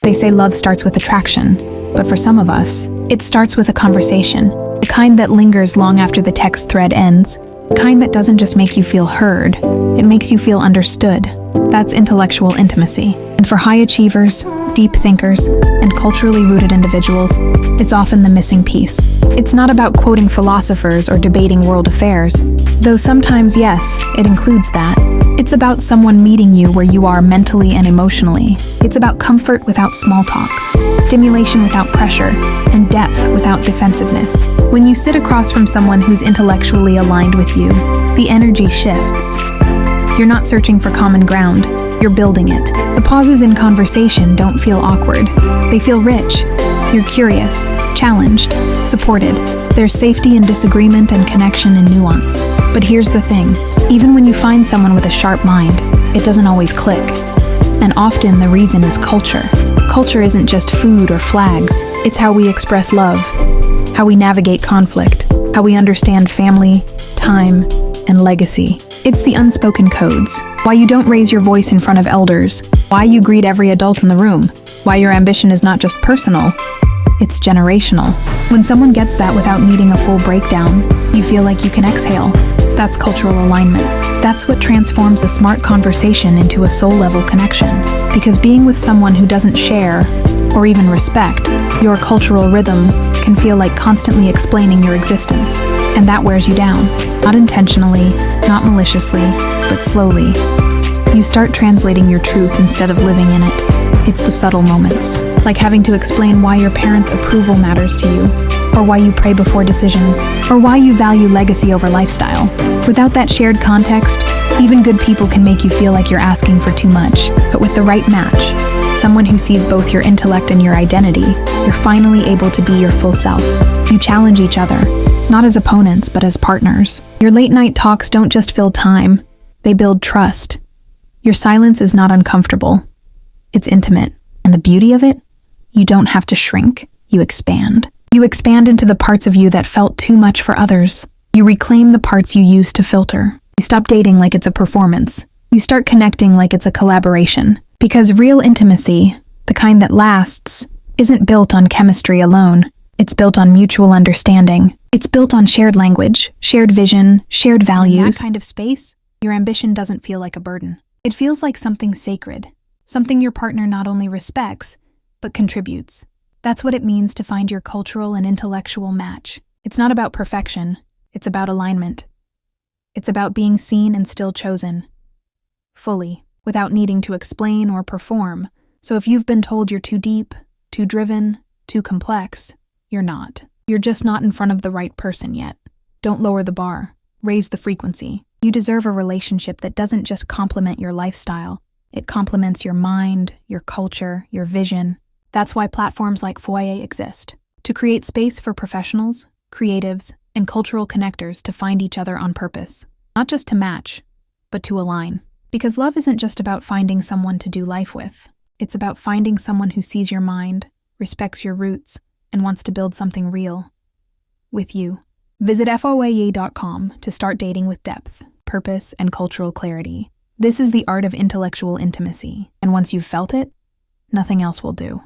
They say love starts with attraction, but for some of us, it starts with a conversation, the kind that lingers long after the text thread ends, the kind that doesn't just make you feel heard, it makes you feel understood. That's intellectual intimacy. And for high achievers, deep thinkers, and culturally rooted individuals, it's often the missing piece. It's not about quoting philosophers or debating world affairs, though sometimes, yes, it includes that. It's about someone meeting you where you are mentally and emotionally. It's about comfort without small talk, stimulation without pressure, and depth without defensiveness. When you sit across from someone who's intellectually aligned with you, the energy shifts. You're not searching for common ground, you're building it. The pauses in conversation don't feel awkward. They feel rich. You're curious, challenged, supported. There's safety in disagreement and connection in nuance. But here's the thing, even when you find someone with a sharp mind, it doesn't always click. And often the reason is culture. Culture isn't just food or flags, it's how we express love, how we navigate conflict, how we understand family, time, and legacy. It's the unspoken codes. Why you don't raise your voice in front of elders. Why you greet every adult in the room. Why your ambition is not just personal, it's generational. When someone gets that without needing a full breakdown, you feel like you can exhale. That's cultural alignment. That's what transforms a smart conversation into a soul-level connection. Because being with someone who doesn't share, or even respect, your cultural rhythm can feel like constantly explaining your existence. And that wears you down. Not intentionally, not maliciously, but slowly. You start translating your truth instead of living in it. It's the subtle moments, like having to explain why your parents' approval matters to you, or why you pray before decisions, or why you value legacy over lifestyle. Without that shared context, even good people can make you feel like you're asking for too much. But with the right match, someone who sees both your intellect and your identity, you're finally able to be your full self. You challenge each other, not as opponents, but as partners. Your late-night talks don't just fill time, they build trust. Your silence is not uncomfortable. It's intimate. And the beauty of it? You don't have to shrink, you expand. You expand into the parts of you that felt too much for others. You reclaim the parts you used to filter. You stop dating like it's a performance. You start connecting like it's a collaboration. Because real intimacy, the kind that lasts, isn't built on chemistry alone. It's built on mutual understanding. It's built on shared language, shared vision, shared values. In that kind of space, your ambition doesn't feel like a burden. It feels like something sacred, something your partner not only respects, but contributes. That's what it means to find your cultural and intellectual match. It's not about perfection, it's about alignment. It's about being seen and still chosen. Fully, without needing to explain or perform. So if you've been told you're too deep, too driven, too complex, you're not. You're just not in front of the right person yet. Don't lower the bar. Raise the frequency. You deserve a relationship that doesn't just complement your lifestyle. It complements your mind, your culture, your vision. That's why platforms like Foyer exist. To create space for professionals, creatives, and cultural connectors to find each other on purpose. Not just to match, but to align. Because love isn't just about finding someone to do life with. It's about finding someone who sees your mind, respects your roots, and wants to build something real. With you. Visit foyer.com to start dating with depth, purpose, and cultural clarity. This is the art of intellectual intimacy, and once you've felt it, nothing else will do.